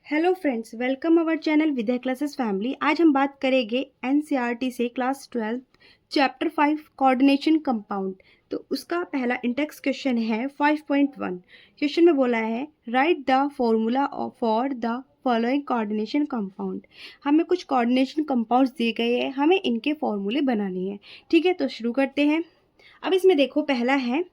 Hello friends, welcome our channel Vidya classes family. आज हम बात करेंगे एनसीईआरटी से क्लास 12 चैप्टर 5 कोऑर्डिनेशन कंपाउंड। तो उसका पहला इंडेक्स क्वेश्चन है 5.1। क्वेश्चन में बोला है right the formula for the following coordination compound. हमें कुछ कोऑर्डिनेशन कंपाउंड्स दिए गए हैं, हमें इनके फॉर्मूले बनाने हैं। ठीक है, तो शुरू करते हैं। अब इसमें देखो, पहला है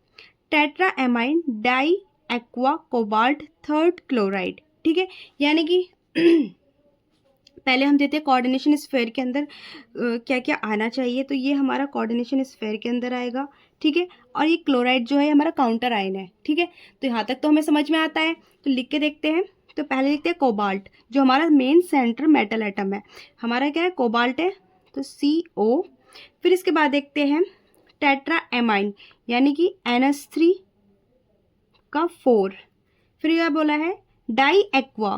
tetra amine di aqua cobalt third chloride. ठीक है, यानी कि पहले हम देते हैं कोऑर्डिनेशन स्फेयर के अंदर क्या क्या आना चाहिए। तो ये हमारा कोऑर्डिनेशन स्फेयर के अंदर आएगा। ठीक है, और ये क्लोराइड जो है हमारा काउंटर आयन है। ठीक है, तो यहाँ तक तो हमें समझ में आता है। तो लिख के देखते हैं। तो पहले लिखते हैं कोबाल्ट, जो हमारा मेन सेंटर मेटल एटम है। हमारा क्या है, कोबाल्ट है, तो CO। फिर इसके बाद देखते हैं टेट्रा एमाइन, यानी कि NH3 का 4। फिर यह बोला है डाई एक्वा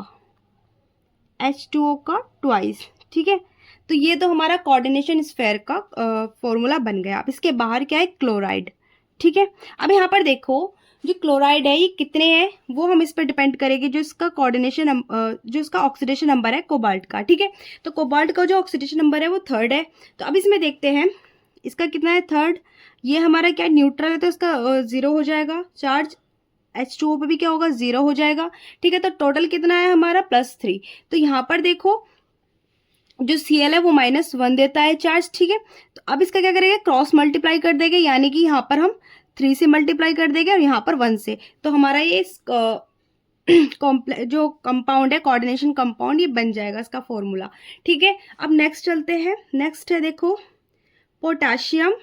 H2O का ट्वाइस। ठीक है, तो ये तो हमारा कोऑर्डिनेशन स्फेयर का फॉर्मूला बन गया। अब इसके बाहर क्या है, क्लोराइड। ठीक है, अब यहाँ पर देखो जो क्लोराइड है ये कितने हैं वो हम इस पर डिपेंड करेंगे, जो इसका कोऑर्डिनेशन जो इसका ऑक्सीडेशन नंबर है कोबाल्ट का। ठीक है, तो कोबाल्ट का जो ऑक्सीडेशन नंबर है वो 3rd है। तो अब इसमें देखते हैं इसका कितना है, 3rd। ये हमारा क्या न्यूट्रल है, तो इसका 0 हो जाएगा चार्ज। H2O पे भी क्या होगा, 0 हो जाएगा। ठीक है, तो टोटल कितना है हमारा +3। तो यहाँ पर देखो जो Cl है वो -1 देता है चार्ज। ठीक है, तो अब इसका क्या करेंगे, क्रॉस मल्टीप्लाई कर देंगे, यानी कि यहाँ पर हम 3 से मल्टीप्लाई कर देंगे और यहाँ पर 1 से। तो हमारा ये जो कंपाउंड है कोऑर्डिनेशन कंपाउंड, ये बन जाएगा इसका फॉर्मूला। ठीक है, अब नेक्स्ट चलते हैं। नेक्स्ट है देखो पोटाशियम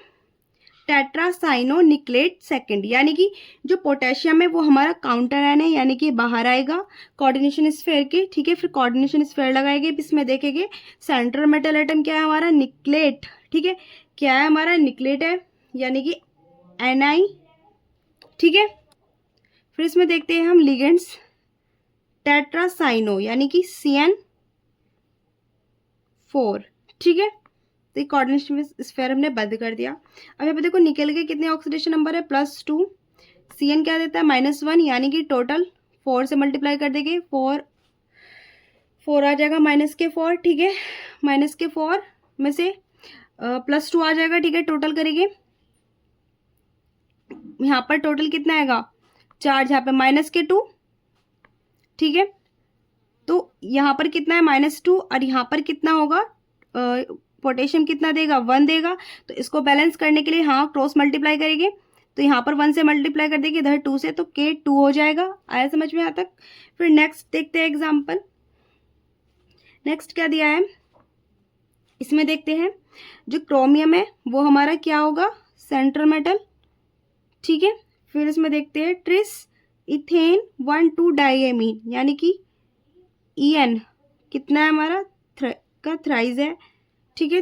टेट्रासाइनोनिक्लेट सेकंड, यानी कि जो पोटेशियम है वो हमारा काउंटर आयन है, यानी कि बाहर आएगा कोऑर्डिनेशन स्फेयर के। ठीक है, फिर कोऑर्डिनेशन स्फेयर लगाएंगे, इसमें देखेंगे सेंट्रल मेटल एटम क्या है हमारा, निक्लेट। ठीक है, क्या है हमारा, निक्लेट है, यानी कि Ni। ठीक है, फिर इसमें देखते हैं हम लिगेंड्स टेट्रासाइनो, यानी कि CN4। ठीक है, तो कोऑर्डिनेशन स्फेयर हमने बंद कर दिया। अब यहाँ पे देखो निकल के कितने ऑक्सीडेशन नंबर है, +2। Cn क्या देता है, -1, यानी कि टोटल 4 से मल्टीप्लाई कर देंगे, 4 आ जाएगा -4। ठीक है, -4 में से +2 आ जाएगा। ठीक है, टोटल करेंगे, यहाँ पर टोटल कितना आएगा, चार्ज यहाँ पे -2। ठीक है, तो यहाँ पर कितना है, -2, और यहाँ पर कितना होगा, पोटेशियम कितना देगा, 1 देगा। तो इसको बैलेंस करने के लिए हाँ क्रॉस मल्टीप्लाई करेंगे, तो यहाँ पर 1 से मल्टीप्लाई कर देंगे, इधर 2 से, तो K2 हो जाएगा। आया समझ में यहाँ तक। फिर नेक्स्ट देखते हैं एग्जाम्पल। नेक्स्ट क्या दिया है, इसमें देखते हैं जो क्रोमियम है वो हमारा क्या होगा, सेंट्रल मेटल। ठीक है, फिर इसमें देखते हैं ट्रिस इथेन 1,2 डाइएमीन, यानी कि En कितना है हमारा, का थ्राइज है। ठीक है,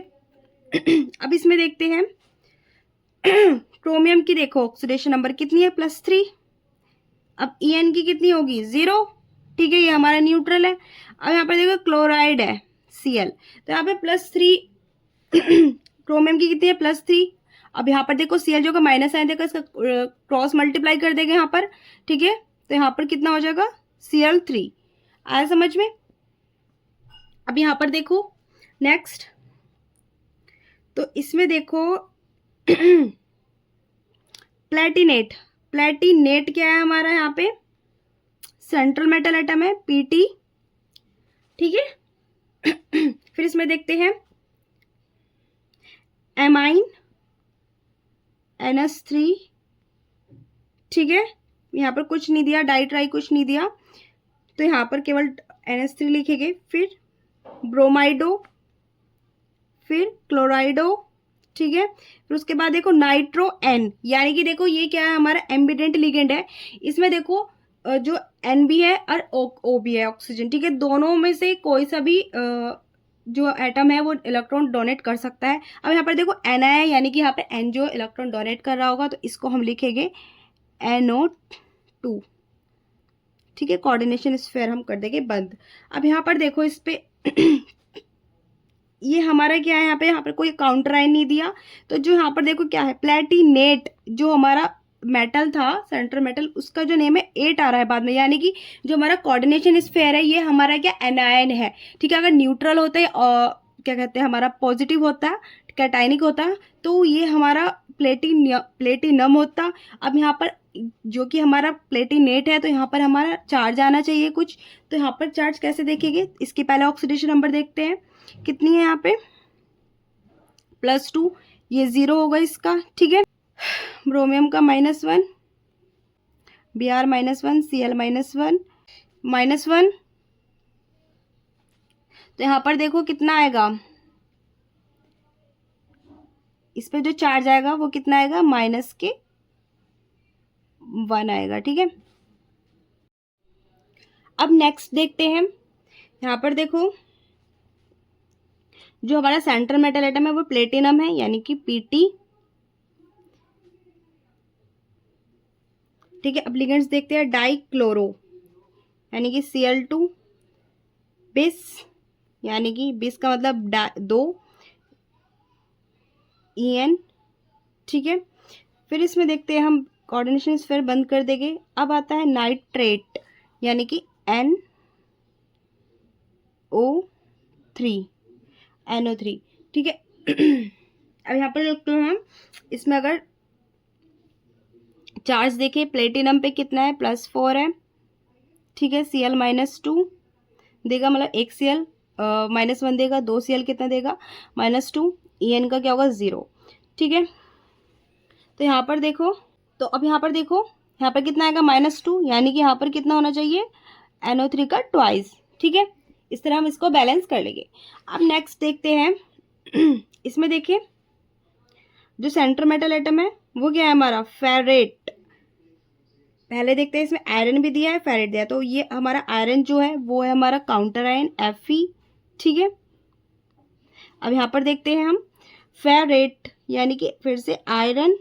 अब इसमें देखते हैं क्रोमियम की, देखो ऑक्सीडेशन नंबर कितनी है, +3। अब En की कितनी होगी, 0। ठीक है, ये हमारा न्यूट्रल है। अब यहाँ पर देखो क्लोराइड है Cl, तो यहाँ पे +3 क्रोमियम की कितनी है, +3। अब यहाँ पर देखो Cl जो का माइनस साइन देखो, इसका क्रॉस मल्टीप्लाई कर देंगे यहाँ पर। ठीक है, तो यहाँ पर कितना हो जाएगा, Cl3। आया समझ में। अब यहाँ पर देखो नेक्स्ट, तो इसमें देखो प्लेटिनेट। प्लेटिनेट क्या है हमारा, यहाँ पे सेंट्रल मेटल एटम है Pt। ठीक है, फिर इसमें देखते हैं एमाइन NH3। ठीक है, यहाँ पर कुछ नहीं दिया, डाई ट्राई कुछ नहीं दिया, तो यहाँ पर केवल NH3 लिखेंगे। फिर ब्रोमाइडो, फिर क्लोराइडो। ठीक है, फिर उसके बाद देखो नाइट्रो N, यानी कि देखो ये क्या है हमारा एम्बिडेंट लिगेंड है। इसमें देखो जो N भी है और O भी है, ऑक्सीजन। ठीक है, दोनों में से कोई सा भी जो एटम है वो इलेक्ट्रॉन डोनेट कर सकता है। अब यहाँ पर देखो Ni है, यानी कि यहाँ पे N जो इलेक्ट्रॉन डोनेट कर रहा होगा, तो इसको हम लिखेंगे NO2। ठीक है, कोऑर्डिनेशन स्फेयर हम कर देंगे बंद। अब यहाँ पर देखो इस पे ये हमारा क्या है, यहाँ पे कोई काउंटर आयन नहीं दिया, तो जो यहाँ पर देखो क्या है, प्लेटिनेट, जो हमारा मेटल था, सेंट्रल मेटल, उसका जो नेम है 8 आ रहा है बाद में, यानी कि जो हमारा कोऑर्डिनेशन स्फीयर है ये हमारा क्या एनायन है, ठीक है। अगर न्यूट्रल होता है और क्या कहते हैं हमारा पॉजिटिव होता है, कैटाइनिक होता है, तो ये हमारा प्लेटिनम होता। अब यहाँ पर जो कि हमारा प्लेटिनेट है, तो यहाँ पर हमारा चार्ज आना चाहिए कुछ, तो यहाँ पर चार्ज कैसे देखेंगे, इसके पहले ऑक्सीडेशन नंबर देखते हैं कितनी है यहाँ पे, +2, ये 0 होगा इसका, ठीक है। ब्रोमियम का -1, Br -1, Cl -1, -1, तो यहाँ पर देखो कितना आएगा, इस पे जो चार्ज आएगा वो कितना आएगा, -1 आएगा, ठीक है। अब नेक्स्ट देखते हैं, यहाँ पर देखो जो हमारा सेंट्रल मेटल एटम है वो प्लेटिनम है, यानी कि Pt, ठीक है। अब लिगेंड्स देखते हैं, डाइक्लोरो यानी कि Cl2, बिस यानी कि बिस का मतलब 2, En, ठीक है। फिर इसमें देखते हैं हम, कोऑर्डिनेशन स्फीयर बंद कर देंगे। अब आता है नाइट्रेट यानी कि NO3, ठीक है। अब यहाँ पर देखते हैं हम, इसमें अगर चार्ज देखें प्लेटिनम पे कितना है, +4 है, ठीक है। Cl -2 देगा, मतलब 1 Cl -1 देगा, 2 Cl कितना देगा, -2, En का क्या होगा 0, ठीक है। तो यहाँ पर देखो, तो अब यहाँ पर देखो, यहाँ पर कितना आएगा, -2, यानी कि यहाँ पर कितना होना चाहिए, NO3 का ट्वाइस, ठीक है। इस तरह हम इसको बैलेंस कर लेंगे। अब नेक्स्ट देखते हैं, इसमें देखिए जो सेंट्रल मेटल एटम है वो क्या है हमारा, फेरेट। पहले देखते हैं, इसमें आयरन भी दिया है, फेरेट दिया है, तो ये हमारा आयरन जो है वो है हमारा काउंटर आयन Fe, ठीक है। अब यहाँ पर देखते हैं हम, फेरेट यानी कि फिर से आयरन,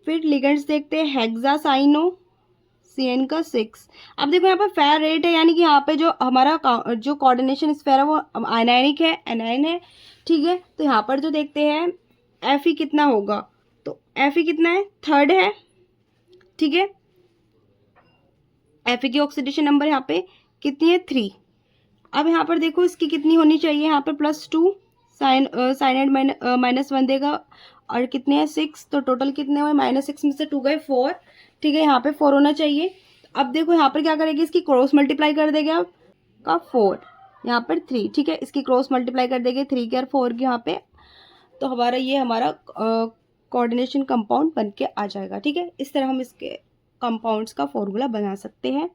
फिर लिगेंड्स देखते हैं, हेक्सासाइनो, Cn का 6। अब देखो यहाँ पर फेरेट है, यानी कि यहाँ पे जो हमारा जो कोऑर्डिनेशन स्फीयर है वो आयनाइनिक है, एनायन है, ठीक है। तो यहाँ पर जो देखते हैं Fe कितना होगा, तो Fe कितना है, 3rd है, ठीक है। Fe की ऑक्सीडेशन नंबर यहाँ पे कितनी है, 3। अब यहाँ पर देखो इसकी कितनी होनी चाहिए, यहाँ पर +2, साइनाइड -1 देगा, और कितने हैं 6, तो टोटल कितने हुए, -6 में से 2 गए 4, ठीक है। यहाँ पे 4 होना चाहिए। अब देखो यहाँ पर क्या करेगी, इसकी क्रॉस मल्टीप्लाई कर देगा का 4, यहाँ पर 3, ठीक है। इसकी क्रॉस मल्टीप्लाई कर देंगे 3 की और 4 की यहाँ पे, तो हमारा ये हमारा कोऑर्डिनेशन कंपाउंड बन के आ जाएगा, ठीक है। इस तरह हम इसके कंपाउंड्स का फॉर्मूला बना सकते हैं।